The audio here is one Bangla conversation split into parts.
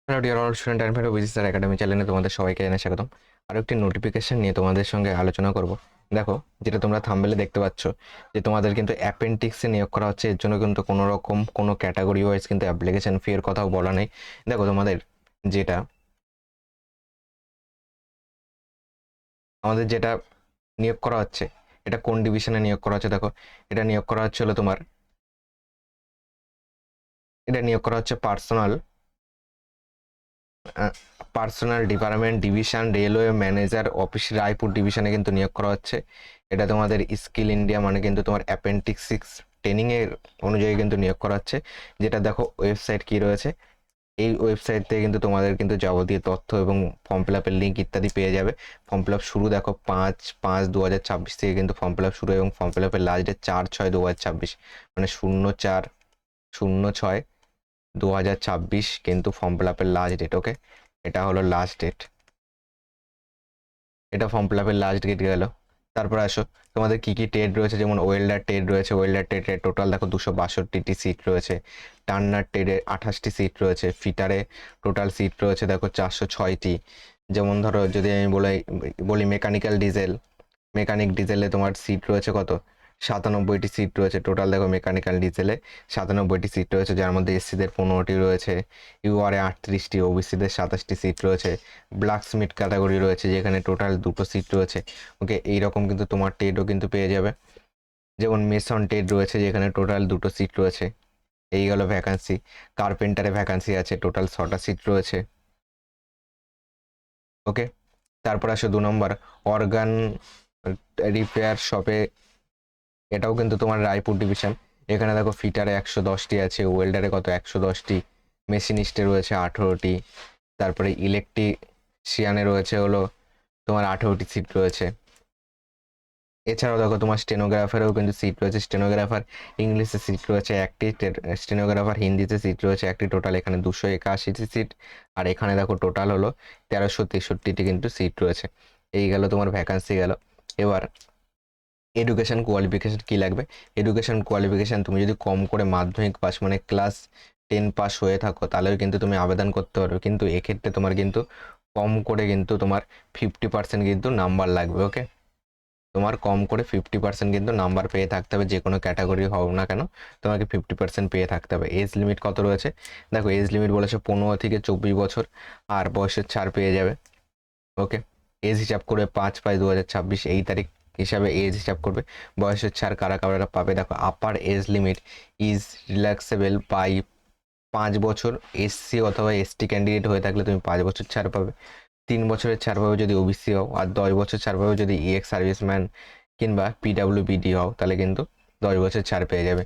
Hello dear all student and fellow busy sir academy চ্যানেলে তোমাদের সবাইকে জানাই স্বাগতম। আরও একটি নোটিফিকেশন নিয়ে তোমাদের সঙ্গে আলোচনা করব। দেখো, যেটা তোমরা থাম্বনেলে দেখতে পাচ্ছ যে তোমাদের কিন্তু অ্যাপেন্ডিক্সে নিয়োগ করা হচ্ছে। এর জন্য কিন্তু কোনো রকম কোনো ক্যাটাগরি ওয়াইজ কিন্তু অ্যাপ্লিকেশন ফি এর কথাও বলা নেই। দেখো, তোমাদের যেটা যেটা নিয়োগ করা হচ্ছে, এটা কোন ডিভিশনে নিয়োগ করা হচ্ছে। দেখো, এটা নিয়োগ করা হচ্ছে হলো তোমার, এটা নিয়োগ করা হচ্ছে personal department division railway manager office Raipur ডিভিশনে কিন্তু নিয়োগ করা হচ্ছে। এটা তোমাদের স্কিল ইন্ডিয়া মানে কিন্তু তোমার অ্যাপেন্ডিক্স 6 ট্রেনিংয়ের অনুযায়ী কিন্তু নিয়োগ করা হচ্ছে। যেটা দেখো ওয়েবসাইট কি রয়েছে, এই ওয়েবসাইট থেকে কিন্তু তোমাদের কিন্তু যাবতীয় তথ্য এবং ফর্ম ফিল আপের লিঙ্ক ইত্যাদি পেয়ে যাবে। ফর্ম ফিল আপ শুরু দেখো 5/5/2026 থেকে কিন্তু ফর্ম ফিল আপ শুরু, এবং ফর্ম ফিল আপের লাস্ট ডেট 4/6/2026, মানে 04/06/2026 কিন্তু ফর্ম ফিল আপের লাস্ট ডেট। ওকে, এটা হলো লাস্ট ডেট, এটা ফর্ম ফিল আপের লাস্ট ডেট গেল। তারপর আসো, তোমাদের কি কি ট্রেড রয়েছে, যেমন ওয়েল্ডার ট্রেড রয়েছে। ওয়েল্ডার ট্রেডের টোটাল দেখো 262টি সিট রয়েছে। টার্নার ট্রেডে 28টি সিট রয়েছে। ফিটারে টোটাল সিট রয়েছে দেখো 406টি। যেমন ধরো যদি আমি বলি মেকানিক ডিজেলে তোমার সিট রয়েছে কত, 97টি সিট রয়েছে টোটাল। দেখো মেকানিক্যাল ডিজেলে 97টি সিট রয়েছে, যার মধ্যে এসসিদের 15টি রয়েছে, ইউআরে 38টি, ওবিসিদের 27টি সিট রয়েছে। ব্ল্যাক স্মিথ ক্যাটাগরি রয়েছে যেখানে টোটাল 2টো সিট রয়েছে। ওকে, এইরকম কিন্তু তোমার টেডও কিন্তু পেয়ে যাবে। যেমন মেসন টেড রয়েছে যেখানে টোটাল 2টো সিট রয়েছে। এই গেল ভ্যাকান্সি। কার্পেন্টারে ভ্যাকান্সি আছে, টোটাল 6টা সিট রয়েছে। ওকে, তারপর আসো 2 নম্বর, অর্গান রিপেয়ার শপে, এটাও কিন্তু তোমার রায়পুর ডিভিশন। এখানে দেখো ফিটারে 110টি আছে, ওয়েল্ডারে কত 110টি, মেশিনিস্টে রয়েছে 18টি, তারপরে ইলেকট্রিশিয়ানে রয়েছে হলো তোমার 18টি সিট রয়েছে। এছাড়াও দেখো তোমার স্টেনোগ্রাফারেও কিন্তু সিট রয়েছে। স্টেনোগ্রাফার ইংলিশে সিট রয়েছে একটি, স্টেনোগ্রাফার হিন্দিতে সিট রয়েছে একটি। টোটাল এখানে 281টি সিট, আর এখানে দেখো টোটাল হলো 1363টি কিন্তু সিট রয়েছে। এই গেল তোমার ভ্যাকান্সি গেল। এবার এডুকেশন কোয়ালিফিকেশন কি লাগবে। এডুকেশন কোয়ালিফিকেশন, তুমি যদি কম করে মাধ্যমিক পাস মানে ক্লাস 10 পাস হয়ে থাকো তাহলেও কিন্তু তুমি আবেদন করতে পারবে, কিন্তু এক্ষেত্রে তোমার কিন্তু কম করে কিন্তু তোমার 50% কিন্তু নাম্বার লাগবে। ওকে, তোমার কম করে 50% কিন্তু নাম্বার পেয়ে থাকতে হবে, যে কোনো ক্যাটাগরি হও না কেন তোমাকে 50% পেয়ে থাকতে হবে। এজ লিমিট কত রয়েছে, দেখো এজ লিমিট বলেছে 15 থেকে 24 বছর, আর বয়সের ছাড় পেয়ে যাবে। ওকে, এজ হিসাব করবে 5/5/2026, এই তারিখ হিসাবে এজ হিসাব করবে। বয়সের ছাড় কারা কারা পাবে, দেখো upper age limit is relaxable by 5 বছর। এসসি অথবা এসটি ক্যান্ডিডেট হয়ে থাকলে তুমি 5 বছর ছাড় পাবে। 3 বছরের ছাড় পাবে যদি ওবিসি হও, আর 10 বছর ছাড় পাবে যদি ইএক্স সার্ভিসম্যান কিংবা পিডাব্লিউবিডি হও, তাহলে কিন্তু 10 বছর ছাড় পেয়ে যাবে।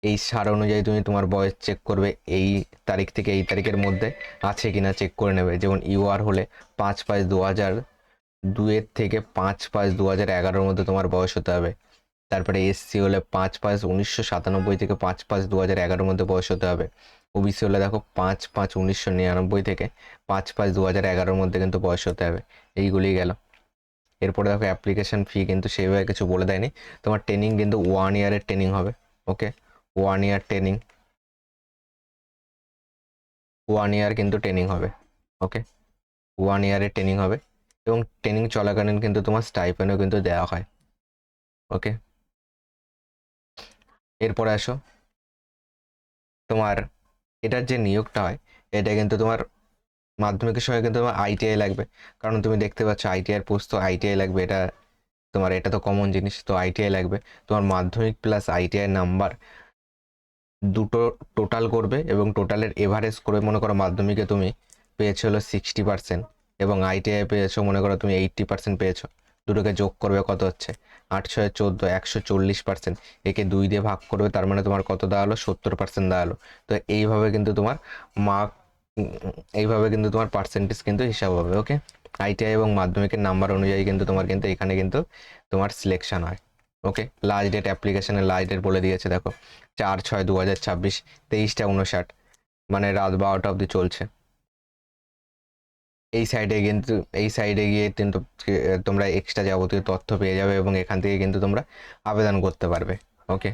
এই সার অনুযায়ী তুমি তোমার বয়স চেক করবে, এই তারিখ থেকে এই তারিখের মধ্যে আছে কিনা চেক করে নেবে। যেমন ইউআর হলে 5/5/2002 থেকে 5/5/2011 মধ্যে তোমার বয়স হতে হবে। তারপরে এসসি হলে 5/5/1997 থেকে 5/5/2011 মধ্যে বয়স হতে হবে। ওবিসি হলে দেখো 5/5/1999 থেকে 5/5/2011 মধ্যে কিন্তু বয়স হতে হবে। এইগুলি গেল। এরপরে দেখো অ্যাপ্লিকেশন ফি কিন্তু সেইভাবে কিছু বলে দেয়নি। তোমার ট্রেনিং কিন্তু 1 ইয়ারের ট্রেনিং হবে। ওকে, 1 ইয়ার ট্রেনিং, 1 ইয়ার কিন্তু ট্রেনিং হবে। ওকে, 1 ইয়ারের ট্রেনিং হবে, এবং ট্রেনিং চলাকালীন কিন্তু তোমার স্টাইপেন্ডও কিন্তু দেওয়া হয়। ওকে, এরপরে আসো, তোমার এটার যে নিয়োগটা হয় এটা কিন্তু তোমার মাধ্যমিকের সঙ্গে কিন্তু তোমার আইটিআই লাগবে। কারণ তুমি দেখতে পাচ্ছ আইটিআই পোস্ট, তো আইটিআই লাগবে, এটা তোমার এটা তো কমন জিনিস, তো আইটিআই লাগবে। তোমার মাধ্যমিক প্লাস আইটিআই নাম্বার দুটো টোটাল করবে, এবং টোটালের এভারেজ করবে। মনে করো মাধ্যমিকে তুমি পেয়েছো হলো 60%, এবং আইটিআই পেয়েছো মনে করো তুমি 80% পেয়েছো। দুটোকে যোগ করবে, কত হচ্ছে 8×6=14, 140%। একে 2 দিয়ে ভাগ করবে, তার মানে তোমার কত দাঁড়ালো, 70% দাঁড়ালো। তো এইভাবে কিন্তু তোমার মার্ক, এইভাবে কিন্তু তোমার পার্সেন্টেজ কিন্তু হিসাব হবে। ওকে, আইটিআই এবং মাধ্যমিকের নাম্বার অনুযায়ী কিন্তু তোমার কিন্তু এখানে কিন্তু তোমার সিলেকশন হয়। ওকে, লাস্ট ডেট, অ্যাপ্লিকেশনের লাস্ট ডেট বলে দিয়েছে দেখো 4/6/2026, 23টা 59, মানে রাত 12টা অবধি চলছে। এই সাইডে গিয়ে কিন্তু তোমরা এক্সট্রা যাবতীয় তথ্য পেয়ে যাবে, এবং এখান থেকে কিন্তু তোমরা আবেদন করতে পারবে। ওকে,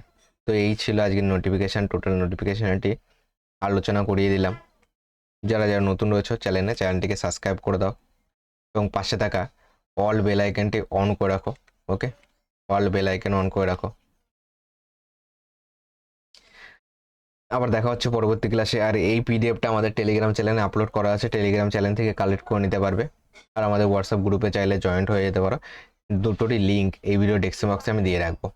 তো এই ছিল আজকের নোটিফিকেশান, টোটাল নোটিফিকেশানটি আলোচনা করিয়ে দিলাম। যারা যারা নতুন রয়েছে চ্যানেলটিকে সাবস্ক্রাইব করে দাও এবং পাশে থাকা অল বেল আইকনটি অন করে রাখো। ওকে, অল বেল আইকন অন করে রাখো। আবার দেখা হচ্ছে পরবর্তী ক্লাসে। আর এই পিডিএফটা আমাদের টেলিগ্রাম চ্যানেলে আপলোড করা আছে, টেলিগ্রাম চ্যানেল থেকে কালেক্ট করে নিতে পারবে। আর আমাদের হোয়াটসঅ্যাপ গ্রুপে চাইলে জয়েন্ট হয়ে যেতে পারো। দুটোরই লিঙ্ক এই ভিডিও ডেসক্রিপশন বক্সে আমি দিয়ে রাখবো।